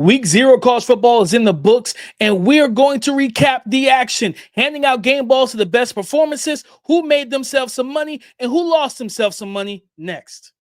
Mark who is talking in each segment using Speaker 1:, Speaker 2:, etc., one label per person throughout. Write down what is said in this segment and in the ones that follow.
Speaker 1: Week 0 college football is in the books, and we're going to recap the action, handing out game balls to the best performances, who made themselves some money, and who lost themselves some money next.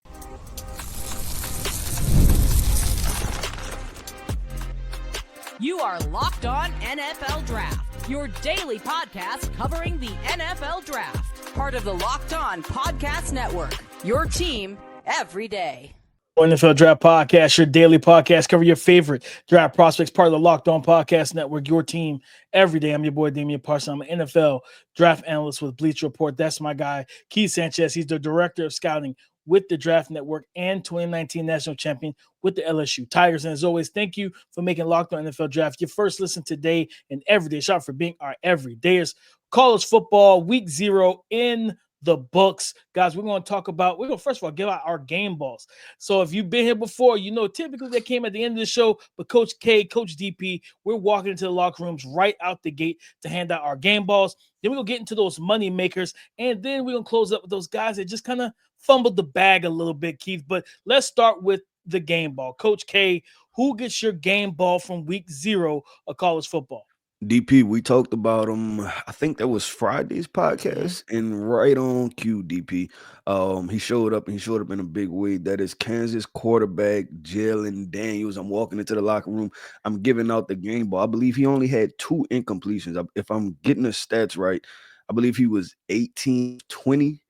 Speaker 2: You are Locked On NFL Draft, your daily podcast covering the NFL Draft. Part of the Locked On Podcast Network, your team every day.
Speaker 1: NFL Draft Podcast, your daily podcast, cover your favorite draft prospects, part of the Locked On Podcast Network, your team every day. I'm your boy, Damian Parson. I'm an NFL draft analyst with Bleacher Report. That's my guy, Keith Sanchez. He's the director of scouting with the Draft Network and 2019 national champion with the LSU Tigers. And as always, thank you for making Locked On NFL Draft your first listen today and every day. Shout out for being our everydayers. College football, week 0 in the books. Guys, we're going to first of all give out our game balls. So if you've been here before, you know typically they came at the end of the show, but Coach K, Coach DP, we're walking into the locker rooms right out the gate to hand out our game balls. Then we're going to get into those money makers, and then we're going to close up with those guys that just kind of fumbled the bag a little bit, Keith. But let's start with the game ball. Coach K, who gets your game ball from week 0 of college football?
Speaker 3: DP, we talked about him. I think that was Friday's podcast, and right on cue, DP. He showed up in a big way. That is Kansas quarterback Jalon Daniels. I'm walking into the locker room. I'm giving out the game ball. I believe he only had 2 incompletions. If I'm getting the stats right, I believe he was 18-20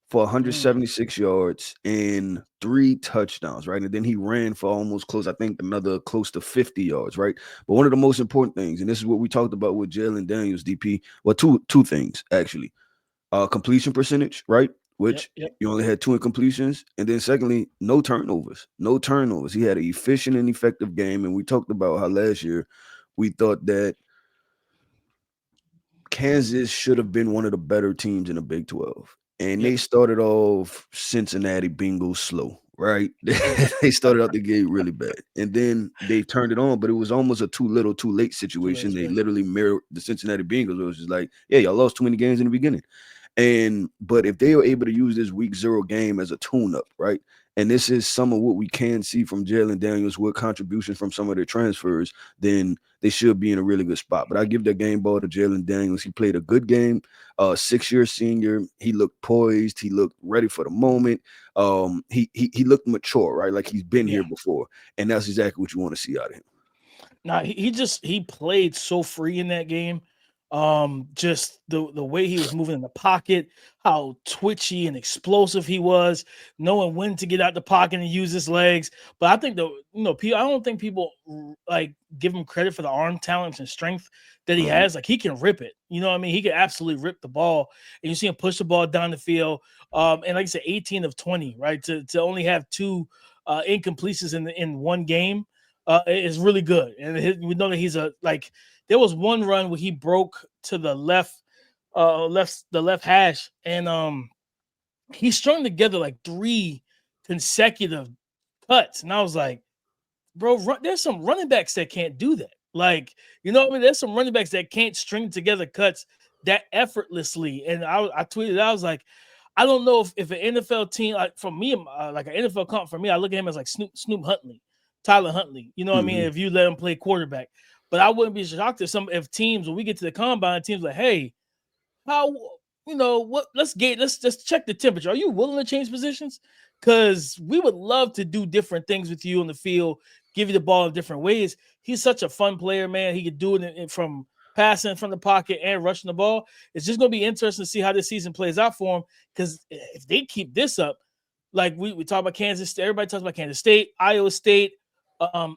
Speaker 3: for 176 yards and 3 touchdowns, right? And then he ran for almost close to 50 yards, right? But one of the most important things, and this is what we talked about with Jalon Daniels, DP, well, two things, actually. Completion percentage, right? Which you only had 2 incompletions. And then secondly, no turnovers. No turnovers. He had an efficient and effective game. And we talked about how last year we thought that Kansas should have been one of the better teams in the Big 12. And they started off Cincinnati Bengals slow, right? They started out the gate really bad. And then they turned it on, but it was almost a too little, too late situation. They literally mirrored the Cincinnati Bengals. It was just like, yeah, y'all lost too many games in the beginning. But if they were able to use this week 0 game as a tune-up, right? And this is some of what we can see from Jalon Daniels with contributions from some of their transfers, then they should be in a really good spot. But I give that game ball to Jalon Daniels. He played a good game, 6-year senior. He looked poised. He looked ready for the moment. He looked mature, right? Like he's been here before. And that's exactly what you want to see out of him.
Speaker 1: Now, he played so free in that game. Just the way he was moving in the pocket, how twitchy and explosive he was, knowing when to get out the pocket and use his legs. But I think I don't think people like give him credit for the arm talent and strength that he has. Like he can rip it. You know what I mean? He can absolutely rip the ball, and you see him push the ball down the field. And like I said, 18 of 20, right? To only have 2 incompletions in one game is really good. And we know that he's there was one run where he broke to the left hash, and he strung together like 3 consecutive cuts. And I was like, bro, there's some running backs that can't do that. Like, you know what I mean? There's some running backs that can't string together cuts that effortlessly. And I tweeted, I was like, I don't know if an NFL team, like for me, like an NFL comp for me, I look at him as like Snoop Huntley, Tyler Huntley. You know what I mean? If you let him play quarterback. But I wouldn't be shocked if teams, when we get to the combine, teams like, hey, let's just check the temperature. Are you willing to change positions? Because we would love to do different things with you on the field, give you the ball in different ways. He's such a fun player, man. He could do it from passing from the pocket and rushing the ball. It's just going to be interesting to see how this season plays out for him. Because if they keep this up, like we talk about Kansas State, everybody talks about Kansas State, Iowa State,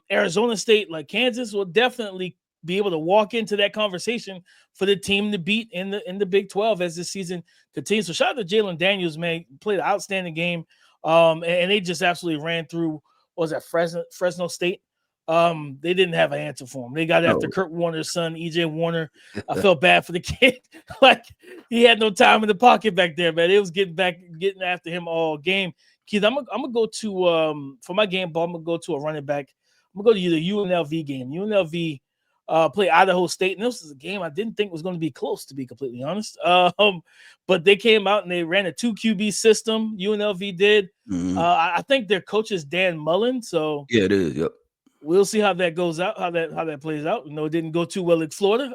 Speaker 1: Arizona State, like Kansas will definitely be able to walk into that conversation for the team to beat in the Big 12 as this season continues. So shout out to Jalon Daniels, man. Played an outstanding game. And they just absolutely ran through, what was that, Fresno State? They didn't have an answer for him. They got after Kurt Warner's son, EJ Warner. I felt bad for the kid. Like he had no time in the pocket back there, man. It was getting after him all game. Keith, I'm gonna go to for my game ball. I'm gonna go to a running back. I'm gonna go to the UNLV game. UNLV played Idaho State, and this was a game I didn't think was going to be close, to be completely honest. But they came out and they ran a 2 QB system. UNLV did. I think their coach is Dan Mullen. So
Speaker 3: yeah, it is. Yep.
Speaker 1: we'll see how that goes out, how that plays out. It didn't go too well in Florida,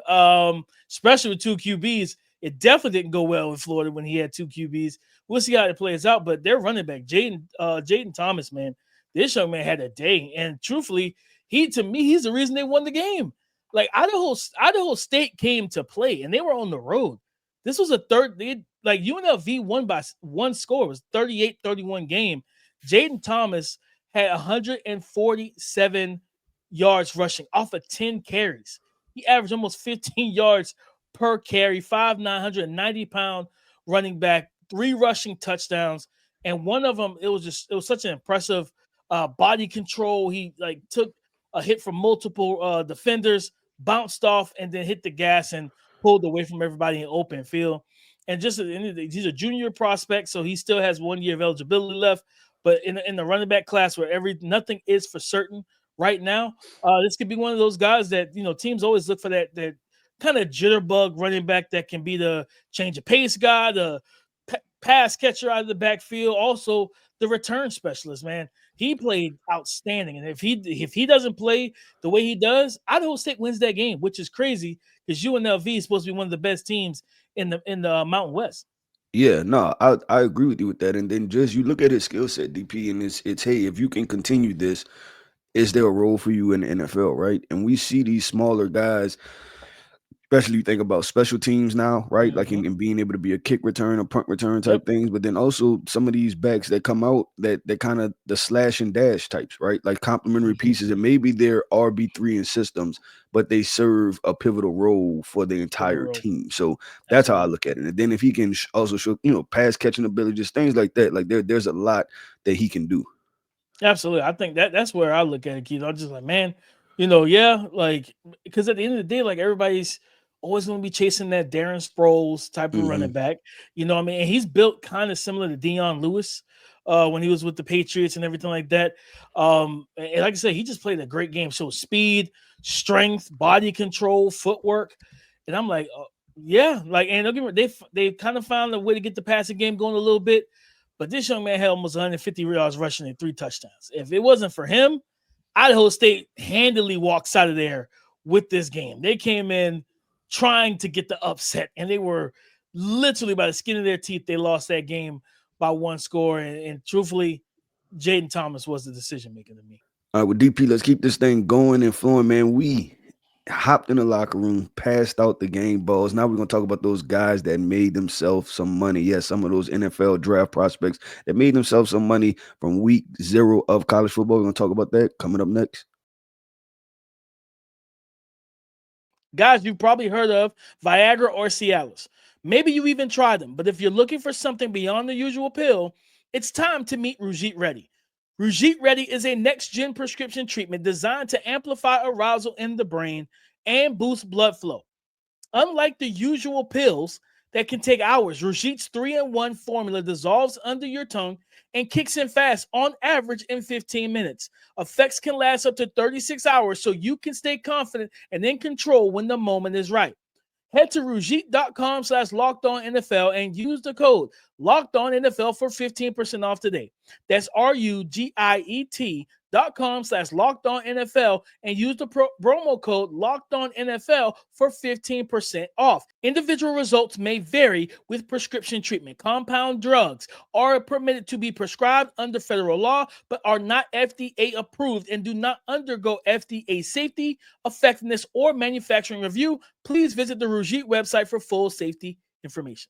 Speaker 1: especially with two QBs. It definitely didn't go well in Florida when he had two QBs. We'll see how it plays out. But their running back, Jaden Thomas, man, this young man had a day. And truthfully, he's the reason they won the game. Like Idaho State came to play, and they were on the road. This was UNLV won by one score. It was 38-31 game. Jaden Thomas had 147 yards rushing off of 10 carries. He averaged almost 15 yards per carry, 5'9", 190-pound running back, 3 rushing touchdowns. And one of them, it was such an impressive body control. He took a hit from multiple defenders, bounced off, and then hit the gas and pulled away from everybody in open field. And just at the end of the day, he's a junior prospect, so he still has 1 year of eligibility left. But in the running back class where nothing is for certain right now, this could be one of those guys that teams always look for that kind of jitterbug running back that can be the change of pace guy, the pass catcher out of the backfield, also the return specialist. Man, he played outstanding, and if he doesn't play the way he does, Idaho State wins that game, which is crazy because UNLV is supposed to be one of the best teams in the Mountain West.
Speaker 3: Yeah, no, I agree with you with that. And then just you look at his skill set, DP, and it's hey, if you can continue this, is there a role for you in the NFL, right? And we see these smaller guys, especially you think about special teams now, right? Like in being able to be a kick return, a punt return type things, but then also some of these backs that come out that kind of the slash and dash types, right? Like complementary pieces, and maybe they're RB3 in systems, but they serve a pivotal role for the entire team. So that's how I look at it. And then if he can also show, pass catching ability, just things like that, like there's a lot that he can do.
Speaker 1: Absolutely. I think that's where I look at it, Keith. I'm just like, man, because at the end of the day, everybody's always going to be chasing that Darren Sproles type of running back. You know what I mean? And he's built kind of similar to Dion Lewis when he was with the Patriots and everything like that. And like I said, he just played a great game. So speed, strength, body control, footwork. And I'm like, and don't get me wrong, they kind of found a way to get the passing game going a little bit. But this young man had almost 150 yards rushing and 3 touchdowns. If it wasn't for him, Idaho State handily walks out of there with this game. They came in trying to get the upset, and they were literally by the skin of their teeth. They lost that game by 1 score, and truthfully, Jaden Thomas was the decision maker to me.
Speaker 3: All right, well, DP, let's keep this thing going and flowing, man. We hopped in the locker room, passed out the game balls. Now we're going to talk about those guys that made themselves some money. Yes, some of those NFL draft prospects that made themselves some money from week 0 of college football. We're going to talk about that coming up next.
Speaker 1: Guys you've probably heard of, Viagra or Cialis. Maybe you even tried them, but if you're looking for something beyond the usual pill, it's time to meet Rougit Ready. Rougit Ready is a next-gen prescription treatment designed to amplify arousal in the brain and boost blood flow. Unlike the usual pills that can take hours, Rougit's 3-in-1 formula dissolves under your tongue and kicks in fast, on average in 15 minutes. Effects can last up to 36 hours, so you can stay confident and in control when the moment is right. Head to Rougit.com/LockedOnNFL and use the code LockedOnNFL for 15% off today. That's RUGIET.com/LockedOnNFL and use the promo code LockedOnNFL for 15% off. Individual results may vary with prescription treatment. Compound drugs are permitted to be prescribed under federal law, but are not FDA approved and do not undergo FDA safety, effectiveness, or manufacturing review. Please visit the Rougit website for full safety information.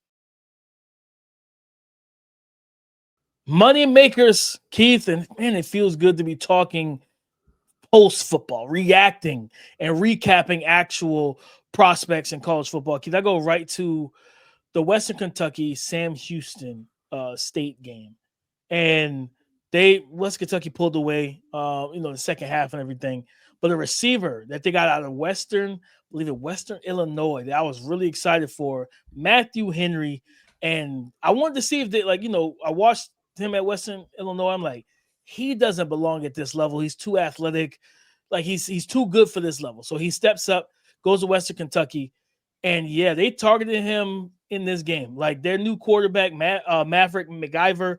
Speaker 1: Money makers, Keith, and man, it feels good to be talking post-football, reacting and recapping actual prospects in college football. Keith, I go right to the Western Kentucky Sam Houston State game, and West Kentucky pulled away, the second half and everything. But the receiver that they got out of Western Illinois, that I was really excited for, Matthew Henry, and I wanted to see if they I watched him at Western Illinois. I'm like, he doesn't belong at this level. He's too athletic. Like he's too good for this level. So he steps up, goes to Western Kentucky, and they targeted him in this game. Like their new quarterback, Maverick McIver,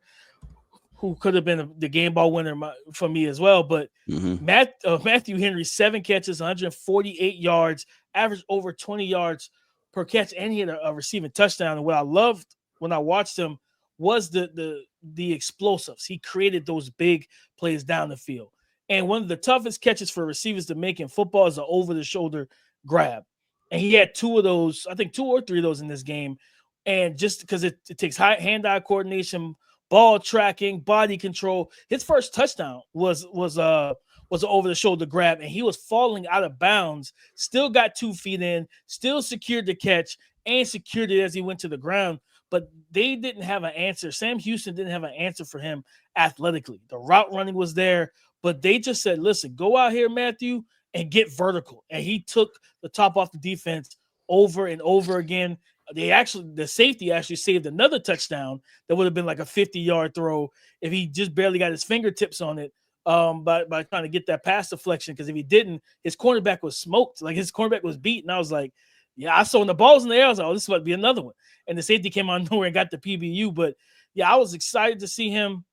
Speaker 1: who could have been the game ball winner for me as well. But Matthew Henry, 7 catches, 148 yards, averaged over 20 yards per catch, and he had a receiving touchdown. And what I loved when I watched him was the explosives. He created those big plays down the field. And one of the toughest catches for receivers to make in football is an over-the-shoulder grab. And he had 2 of those, I think 2 or 3 of those in this game. And just because it takes hand-eye coordination, ball tracking, body control. His first touchdown was an over-the-shoulder grab, and he was falling out of bounds, still got 2 feet in, still secured the catch, and secured it as he went to the ground. But they didn't have an answer. Sam Houston didn't have an answer for him athletically. The route running was there, but they just said, listen, go out here, Matthew, and get vertical. And he took the top off the defense over and over again. The safety actually saved another touchdown that would have been like a 50-yard throw if he just barely got his fingertips on it by trying to get that pass deflection. Because if he didn't, his cornerback was smoked. Like, his cornerback was beat. And I was like, yeah, I saw when the ball's in the air, I was like, oh, this is about to be another one. And the safety came out of nowhere and got the PBU. But, yeah, I was excited to see him.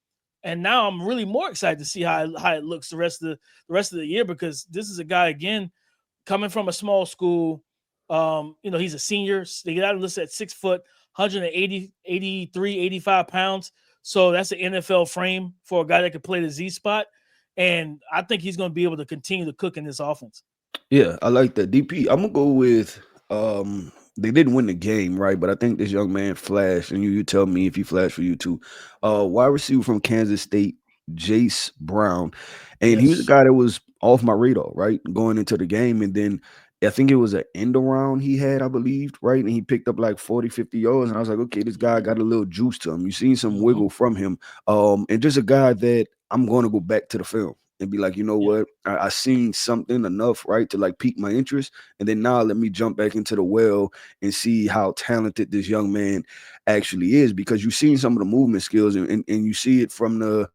Speaker 1: And now I'm really more excited to see how it looks the rest of the year, because this is a guy, again, coming from a small school. He's a senior. They got him listed at 6 foot, 183, 85 pounds. So that's an NFL frame for a guy that could play the Z spot. And I think he's going to be able to continue to cook in this offense.
Speaker 3: Yeah, I like that. DP, I'm going to go with they didn't win the game, right? But I think this young man flashed, and you tell me if he flashed for you too. Wide receiver from Kansas State, Jayce Brown. And he was a guy that was off my radar, right, going into the game. And then I think it was an end around he had, I believe, right? And he picked up like 40, 50 yards. And I was like, okay, this guy got a little juice to him. You seen some wiggle from him. And just a guy that I'm going to go back to the film and be like, you know what? I seen something enough, right, to like pique my interest. And then now let me jump back into the well and see how talented this young man actually is, because you've seen some of the movement skills and you see it from the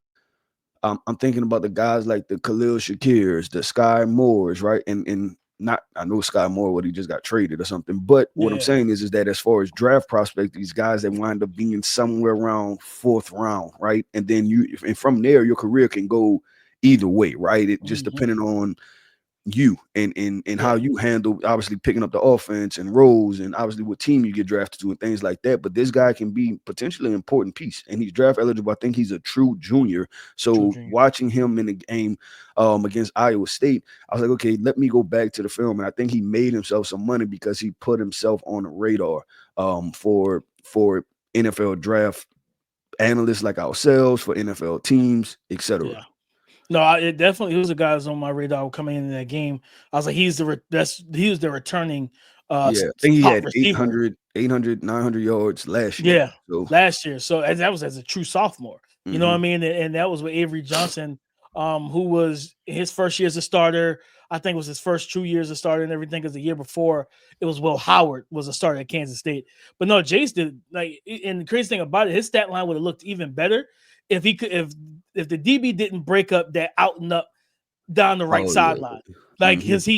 Speaker 3: I'm thinking about the guys like the Khalil Shakirs, the Sky Moores, right? And not, I know Sky Moore, what he just got traded or something. But what I'm saying is that as far as draft prospect, these guys that wind up being somewhere around 4th round, right? And then and from there, your career can go either way, right? It just depending on you and how you handle obviously picking up the offense and roles and obviously what team you get drafted to and things like that. But this guy can be potentially an important piece, and he's draft eligible. I think he's a true junior. So watching him in the game against Iowa State, I was like, okay, let me go back to the film. And I think he made himself some money because he put himself on the radar for NFL draft analysts like ourselves, for NFL teams, etc.
Speaker 1: Yeah. No, it definitely, he was a guy that was on my radar coming into that game. I was like, he was the returning.
Speaker 3: I think he had 800, 900 yards last year.
Speaker 1: Yeah, last year. So that was as a true sophomore. You know what I mean? And that was with Avery Johnson, who was his first year as a starter. I think it was his first 2 years as a starter and everything, because the year before it was Will Howard was a starter at Kansas State. But no, Jayce did, like, and the crazy thing about it, his stat line would have looked even better if he could, if the DB didn't break up that out and up down the right sideline. Like his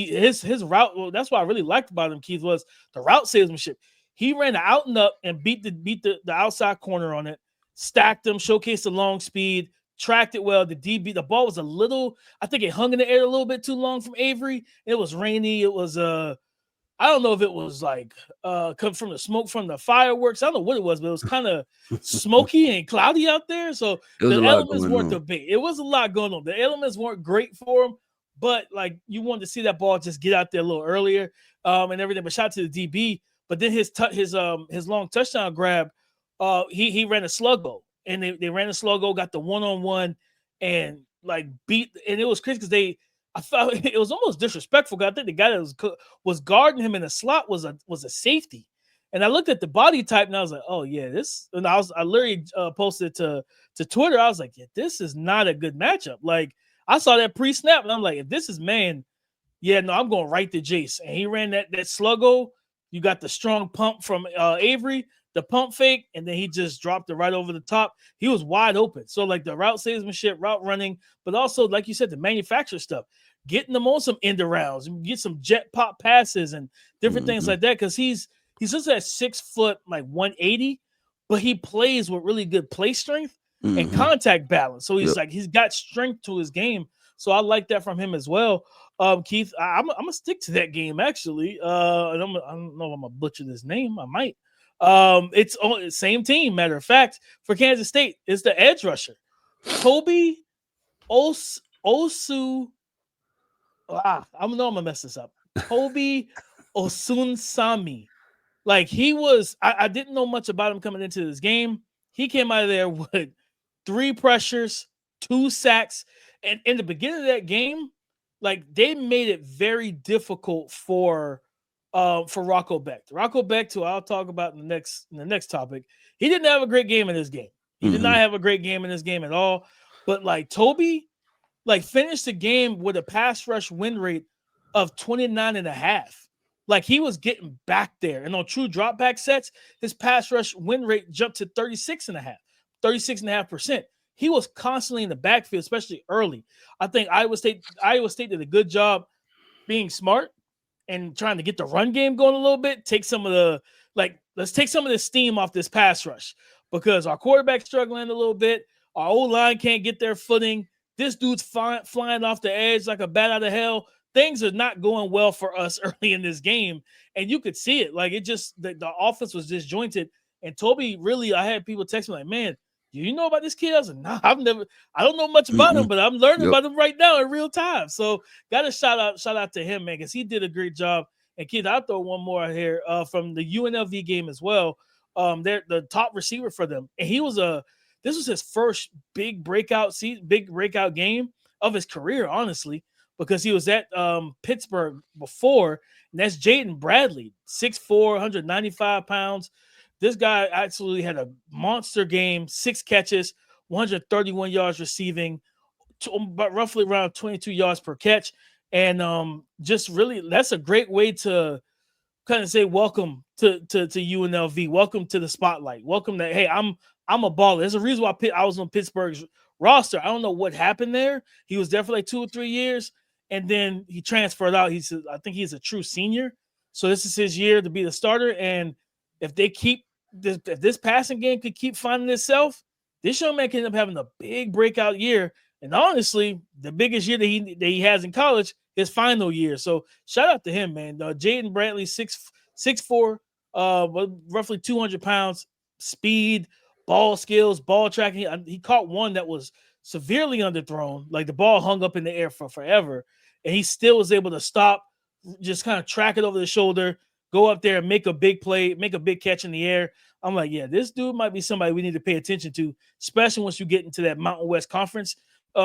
Speaker 1: route, well, that's what I really liked about him, Keith, was the route salesmanship. He ran the out and up and beat the outside corner on it, stacked him, showcased the long speed, tracked it well. The ball was a little, I think it hung in the air a little bit too long from Avery. It was rainy. It was I don't know if it was like come from the smoke from the fireworks. I don't know what it was, but it was kind of smoky and cloudy out there. So the elements weren't the big. It was a lot going on. The elements weren't great for him, but like you wanted to see that ball just get out there a little earlier and everything. But shout out to the DB. But then his long touchdown grab, he ran a sluggo, and they ran a sluggo, got the 1-on-1, and like beat. And it was crazy because I thought it was almost disrespectful. I think the guy that was guarding him in the slot was a safety. And I looked at the body type and I was like, oh yeah, this. And I literally posted to Twitter. I was like, yeah, this is not a good matchup. Like I saw that pre-snap and I'm like, if this is man, yeah, no, I'm going right to Jayce. And he ran that sluggo. You got the strong pump from Avery, the pump fake, and then he just dropped it right over the top. He was wide open. So like the route salesmanship, route running, but also like you said, the manufacturer stuff, getting them on some end arounds and get some jet pop passes and different things like that. Because he's just at 6 foot, like 180, but he plays with really good play strength. and
Speaker 3: Mm-hmm.
Speaker 1: contact balance. So
Speaker 3: Yep.
Speaker 1: he's got strength to his game. So I like that from him as well. Keith, I'm gonna stick to that game actually. And I don't know if I'm gonna butcher this name. I might. It's on same team. Matter of fact, for Kansas State, it's the edge rusher, Tobi Osu. I'm gonna mess this up. Tobi Osunsanmi. Like he was, I didn't know much about him coming into this game. He came out of there with 3 pressures, 2 sacks, and in the beginning of that game, like they made it very difficult for Rocco Becht. Rocco Becht, who I'll talk about in the next topic, he didn't have a great game in this game. He did not have a great game in this game at all. But like Tobi, like finished the game with a pass rush win rate of 29.5. Like he was getting back there. And on true drop back sets, his pass rush win rate jumped to 36.5%. He was constantly in the backfield, especially early. I think Iowa State did a good job being smart and trying to get the run game going a little bit. Take some of the, let's take some of the steam off this pass rush because our quarterback's struggling a little bit. Our O-line can't get their footing. This dude's flying off the edge like a bat out of hell. Things are not going well for us early in this game. And you could see it. Like it just, the offense was disjointed. And Tobi really, I had people text me like, man, do you know about this kid? I was like, nah, I don't know much about him, but I'm learning about him right now in real time. So got a shout out to him, man, because he did a great job. And kid, I'll throw one more here from the UNLV game as well. They're the top receiver for them. And this was his first big breakout game of his career, honestly, because he was at Pittsburgh before. And that's Jaden Bradley, 6'4", 195 pounds. This guy absolutely had a monster game, 6 catches, 131 yards receiving, but roughly around 22 yards per catch. And just really, that's a great way to kind of say welcome to UNLV. Welcome to the spotlight. Welcome to, hey, I'm a baller. There's a reason why I was on Pittsburgh's roster. I don't know what happened there. He was there for like 2 or 3 years, and then he transferred out. I think he's a true senior. So this is his year to be the starter. And if this passing game could keep finding itself, this young man can end up having a big breakout year. And honestly, the biggest year that he has in college, his final year. So shout out to him, man. Jaden Bradley, 6'4", roughly 200 pounds, speed, ball skills, ball tracking. He caught one that was severely underthrown. Like the ball hung up in the air for forever. And he still was able to stop, just kind of track it over the shoulder, go up there and make a big play, make a big catch in the air. I'm like, yeah, this dude might be somebody we need to pay attention to, especially once you get into that Mountain West Conference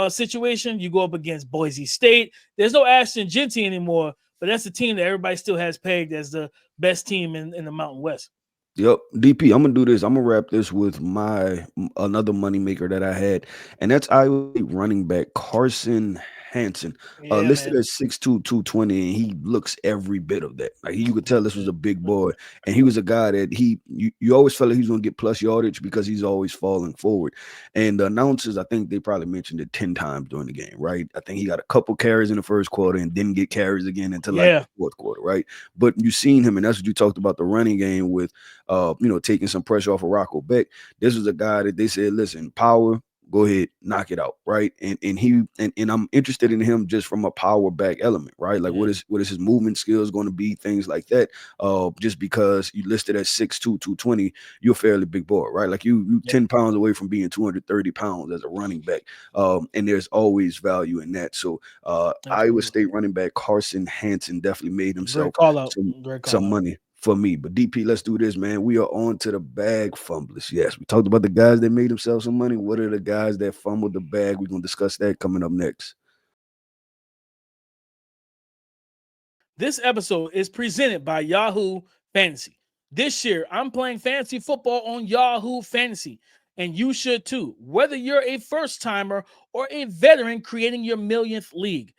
Speaker 1: situation. You go up against Boise State. There's no Ashton Genty anymore, but that's the team that everybody still has pegged as the best team in the Mountain West.
Speaker 3: Yep, DP, I'm gonna do this. I'm gonna wrap this with another moneymaker that I had, and that's Iowa State running back Carson Hansen, listed
Speaker 1: man.
Speaker 3: at 6'2", 220, and he looks every bit of that. Like you could tell this was a big boy, and he was a guy that you always felt like he was gonna get plus yardage because he's always falling forward. And the announcers, I think they probably mentioned it 10 times during the game, right? I think he got a couple carries in the first quarter and didn't get carries again until like the fourth quarter, right? But you seen him, and that's what you talked about the running game with, taking some pressure off of Rocco Becht. This was a guy that they said, listen, power, go ahead, knock it out, right? And I'm interested in him just from a power back element, right? Like what is his movement skills going to be, things like that. Just because you listed at 6'2", 220, you're a fairly big boy, right? Like you 10 pounds away from being 230 pounds as a running back. And there's always value in that. So Iowa State running back Carson Hansen definitely made himself some money for me. But DP, let's do this, man. We are on to the bag fumblers. Yes, we talked about the guys that made themselves some money. What are the guys that fumbled the bag? We're going to discuss that coming up next.
Speaker 1: This episode is presented by Yahoo Fantasy. This year, I'm playing fantasy football on Yahoo Fantasy, and you should too, whether you're a first-timer or a veteran creating your millionth league.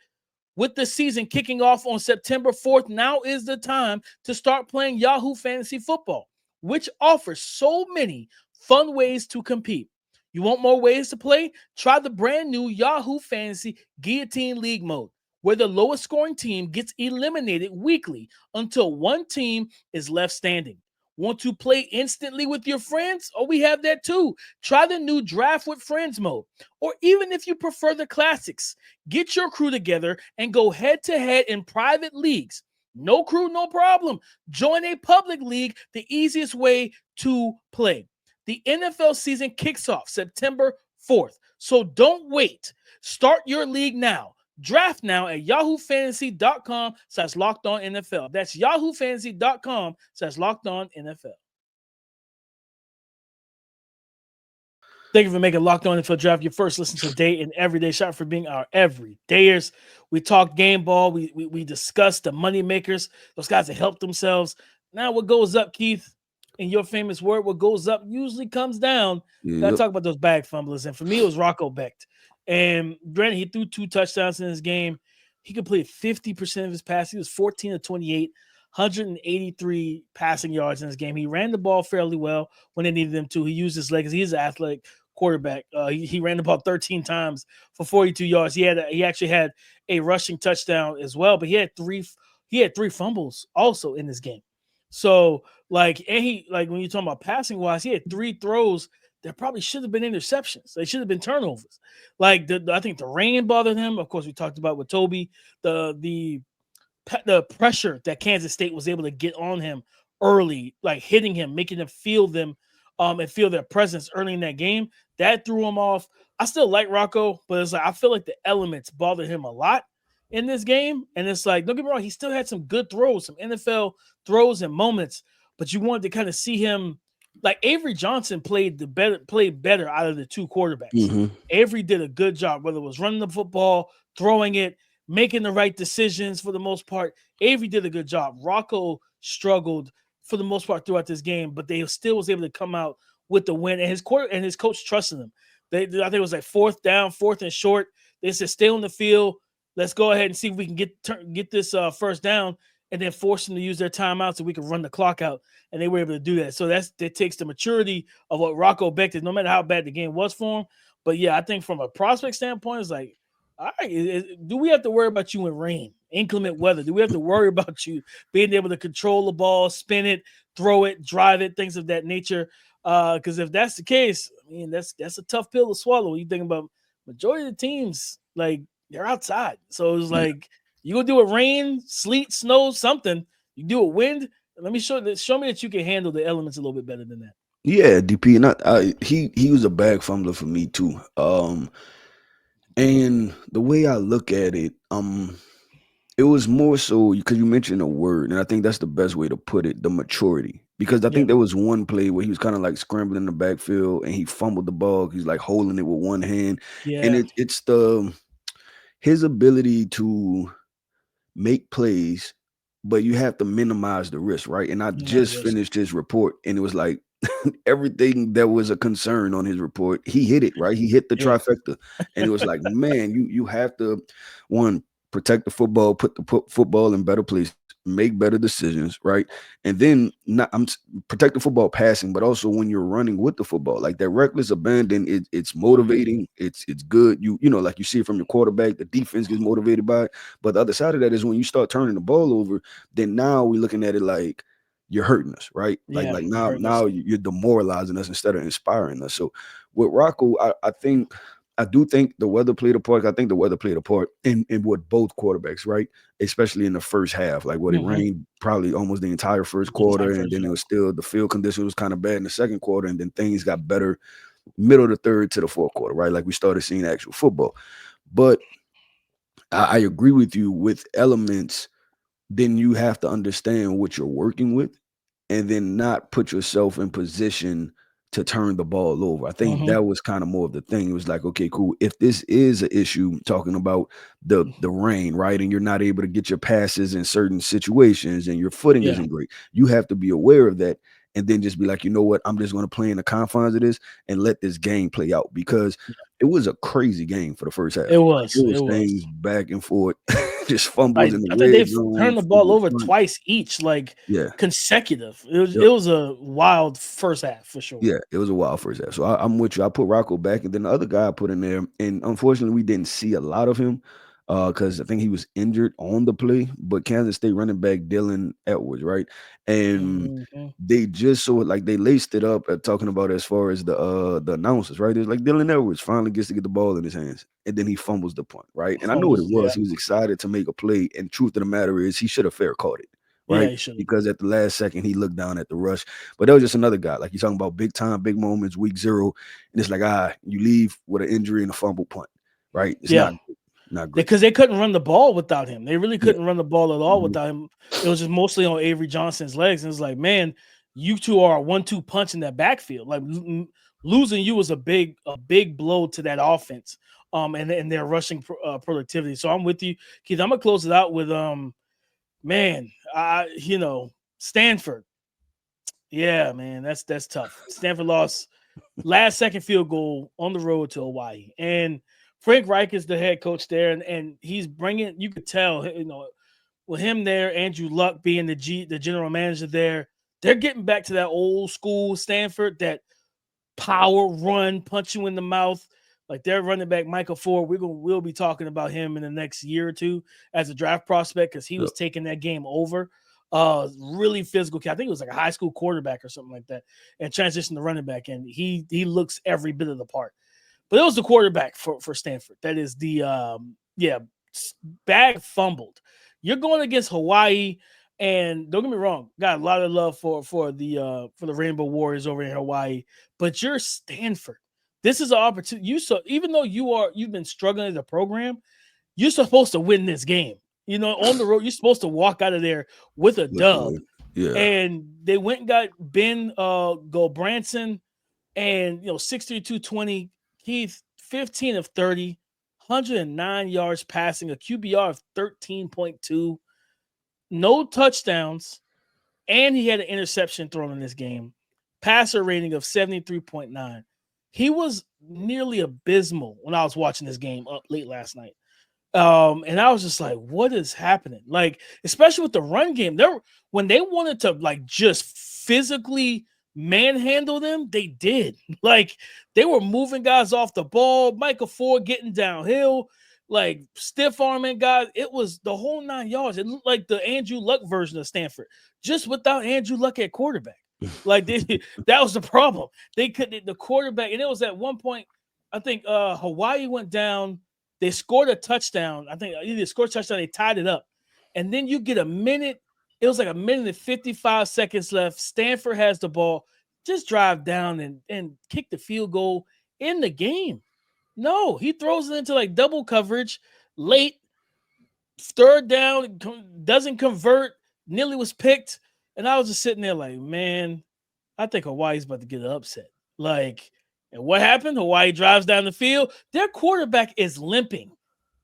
Speaker 1: With the season kicking off on September 4th, now is the time to start playing Yahoo Fantasy Football, which offers so many fun ways to compete. You want more ways to play? Try the brand new Yahoo Fantasy Guillotine League mode, where the lowest scoring team gets eliminated weekly until one team is left standing. Want to play instantly with your friends? Oh, we have that too. Try the new Draft with Friends mode. Or even if you prefer the classics, get your crew together and go head to head in private leagues. No crew, no problem. Join a public league, the easiest way to play. The NFL season kicks off September 4th. So don't wait. Start your league now. Draft now at yahoofantasy.com/lockedonnfl. That's yahoofantasy.com/lockedonnfl. Thank you for making Locked On NFL Draft your first listen today and everyday shot, for being our everydayers. We talked game ball. We discussed the money makers, those guys that help themselves. Now what goes up, Keith, in your famous word, what goes up usually comes down. Gotta talk about those bag fumblers. And for me, it was Rocco Becht. And granted, he threw 2 touchdowns in this game. He completed 50% of his passes. He was 14 of 28, 183 passing yards in this game. He ran the ball fairly well when they needed him to. He used his legs. He's an athletic quarterback. He ran the ball 13 times for 42 yards. He actually had a rushing touchdown as well, but he had three fumbles also in this game. So when you're talking about passing wise, he had 3 throws that probably should have been interceptions. They should have been turnovers. I think the rain bothered him. Of course, we talked about with Tobi, the pressure that Kansas State was able to get on him early, like hitting him, making him feel them and feel their presence early in that game. That threw him off. I still like Rocco, but it's like I feel like the elements bothered him a lot in this game. And it's like, don't get me wrong, he still had some good throws, some NFL throws and moments, but you wanted to kind of see him. Like Avery Johnson played better out of the 2 quarterbacks.
Speaker 3: Mm-hmm.
Speaker 1: Avery did a good job, whether it was running the football, throwing it, making the right decisions for the most part. Avery did a good job. Rocco struggled for the most part throughout this game, but they still was able to come out with the win. And his coach trusted him. I think it was like 4th down, 4th and short. They said, stay on the field. Let's go ahead and see if we can get this first down, and then force them to use their timeout so we can run the clock out. And they were able to do that. So that takes the maturity of what Rocco Becht is, no matter how bad the game was for him. But yeah, I think from a prospect standpoint, it's like, all right, do we have to worry about you in rain, inclement weather? Do we have to worry about you being able to control the ball, spin it, throw it, drive it, things of that nature? Because if that's the case, I mean, that's a tough pill to swallow. You think about majority of the teams, like, they're outside. So it's like, you go do it rain, sleet, snow, something. You do it wind. Let me show me that you can handle the elements a little bit better than that.
Speaker 3: Yeah, DP. He was a bag fumbler for me too. And the way I look at it, it was more so because you mentioned a word, and I think that's the best way to put it, the maturity. Because I think there was one play where he was kind of like scrambling in the backfield and he fumbled the ball. He's like holding it with one hand.
Speaker 1: Yeah.
Speaker 3: And it's his ability to make plays, but you have to minimize the risk, right? And I just finished his report, and it was like everything that was a concern on his report, he hit it, right? He hit the trifecta. And it was like, man, you have to, one, protect the football, put football in better places, make better decisions, right? And then protect the football passing, but also when you're running with the football, like that reckless abandon, it's motivating, it's good. You know, like you see it from your quarterback, the defense gets motivated by it. But the other side of that is when you start turning the ball over, then now we're looking at it like you're hurting us, right? Like now you're demoralizing us instead of inspiring us. So with Rocco, I do think the weather played a part. I think the weather played a part in with both quarterbacks, right? Especially in the first half. Like it rained probably almost the entire first quarter, and then it was still the field condition was kind of bad in the second quarter, and then things got better middle of the third to the fourth quarter, right? Like we started seeing actual football. But I agree with you with elements. Then you have to understand what you're working with, and then not put yourself in position to turn the ball over. I think that was kind of more of the thing. It was like, okay, cool. If this is an issue, talking about the rain, right, and you're not able to get your passes in certain situations and your footing isn't great, you have to be aware of that, and then just be like, you know what, I'm just going to play in the confines of this and let this game play out, because it was a crazy game for the first half.
Speaker 1: It was
Speaker 3: things back and forth, just fumbles in the
Speaker 1: I think they turned the ball over twice each, consecutive. It was a wild first half for sure.
Speaker 3: Yeah, it was a wild first half. So I'm with you. I put Rocco back, and then the other guy I put in there, and unfortunately we didn't see a lot of him. because I think he was injured on the play, but Kansas State running back Dylan Edwards, right? And
Speaker 1: Mhm.
Speaker 3: they just so like they laced it up at talking about as far as the announcers, right? It's like Dylan Edwards finally gets to get the ball in his hands, and then he fumbles the punt, right? And I know what it
Speaker 1: Fumbles, yeah.
Speaker 3: was. He was excited to make a play, and truth of the matter is, he should have fair caught it,
Speaker 1: Yeah,
Speaker 3: right?
Speaker 1: he should.
Speaker 3: Because at the last second, he looked down at the rush. But that was just another guy. Like you're talking about big time, big moments, week 0, and it's like you leave with an injury and a fumble punt, right? It's
Speaker 1: Yeah.
Speaker 3: not great.
Speaker 1: Because they couldn't run the ball without him. They really
Speaker 3: Yeah.
Speaker 1: couldn't run the ball at all
Speaker 3: Mhm.
Speaker 1: without him. It was just mostly on Avery Johnson's legs. And it's like, man, you two are a 1-2 punch in that backfield. Like losing you was a big blow to that offense. And their rushing productivity. So I'm with you, Keith. I'm gonna close it out with Stanford. Yeah, man, that's tough. Stanford lost last second field goal on the road to Hawaii, and Frank Reich is the head coach there, and he's bringing. You could tell, with him there, Andrew Luck being the general manager there, they're getting back to that old school Stanford, that power run, punch you in the mouth. Like their running back Michael Ford, we'll be talking about him in the next year or two as a draft prospect because he was taking that game over. Really physical kid. I think it was like a high school quarterback or something like that, and transitioned to running back, and he looks every bit of the part. But it was the quarterback for Stanford. That is the bag fumbled. You're going against Hawaii, and don't get me wrong, got a lot of love for the Rainbow Warriors over in Hawaii, but you're Stanford. This is an opportunity. Even though you've been struggling as a program, you're supposed to win this game. On the road, you're supposed to walk out of there with a dub.
Speaker 3: Yeah.
Speaker 1: And they went and got Ben Gulbranson, and 6'3", 220. Keith, 15 of 30, 109 yards passing, a QBR of 13.2, no touchdowns, and he had an interception thrown in this game. Passer rating of 73.9. He was nearly abysmal when I was watching this game up late last night. And I was just like, what is happening? Like, especially with the run game, when they wanted to like just physically manhandle them, they did. Like, they were moving guys off the ball, Michael Ford getting downhill, like stiff arming guys. It was the whole 9 yards. It looked like the Andrew Luck version of Stanford, just without Andrew Luck at quarterback. Like that was the problem. They couldn't the quarterback, and it was at one point, I think Hawaii went down. They scored a touchdown. I think either scored a touchdown, they tied it up. And then you get a minute. It was like a minute and 55 seconds left. Stanford has the ball. Just drive down and kick the field goal in the game. No, he throws it into like double coverage late. Third down, doesn't convert. Nearly was picked. And I was just sitting there like, man, I think Hawaii's about to get an upset. Like, and what happened? Hawaii drives down the field. Their quarterback is limping.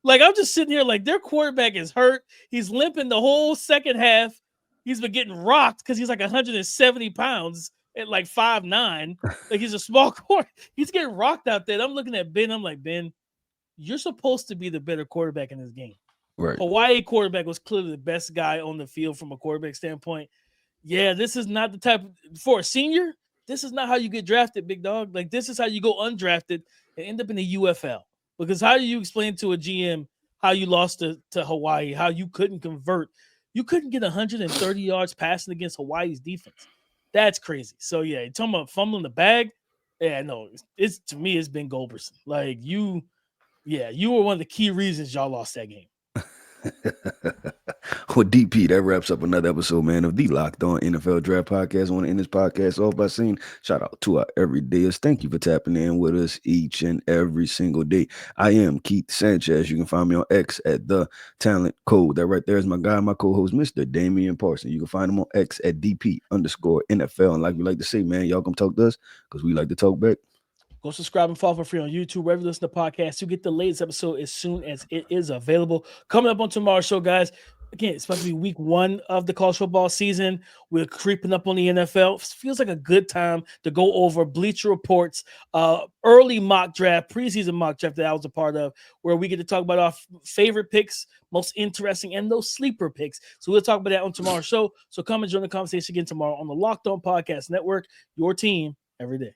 Speaker 1: Like, I'm just sitting here like their quarterback is hurt. He's limping the whole second half. He's been getting rocked because he's like 170 pounds at like 5'9". Like, he's a small quarter. He's getting rocked out there. And I'm looking at Ben. I'm like, Ben, you're supposed to be the better quarterback in this game.
Speaker 3: Right.
Speaker 1: Hawaii quarterback was clearly the best guy on the field from a quarterback standpoint. Yeah, this is not the type for a senior. This is not how you get drafted, big dog. Like, this is how you go undrafted and end up in the UFL. Because how do you explain to a GM how you lost to Hawaii, how you couldn't convert? You couldn't get 130 yards passing against Hawaii's defense. That's crazy. So, yeah, you're talking about fumbling the bag. Yeah, no, it's to me, it's Ben Gulbranson. Like, you were one of the key reasons y'all lost that game.
Speaker 3: Well, DP, that wraps up another episode, man, of the Locked On NFL Draft Podcast. I want to end this podcast off by saying shout out to our everydayers. Thank you for tapping in with us each and every single day. I am Keith Sanchez. You can find me on X at The Talent Code. That right there is my guy, my co-host, Mr. Damian Parson. You can find him on X at DP_NFL. And like we like to say, man, y'all come talk to us because we like to talk back.
Speaker 1: Go subscribe and follow for free on YouTube, wherever you listen to podcasts. You get the latest episode as soon as it is available. Coming up on tomorrow's show, guys. Again, it's supposed to be week 1 of the college football season. We're creeping up on the NFL. It feels like a good time to go over Bleacher Report's early mock draft, preseason mock draft that I was a part of, where we get to talk about our favorite picks, most interesting, and those sleeper picks. So we'll talk about that on tomorrow's show. So come and join the conversation again tomorrow on the Locked On Podcast Network, your team every day.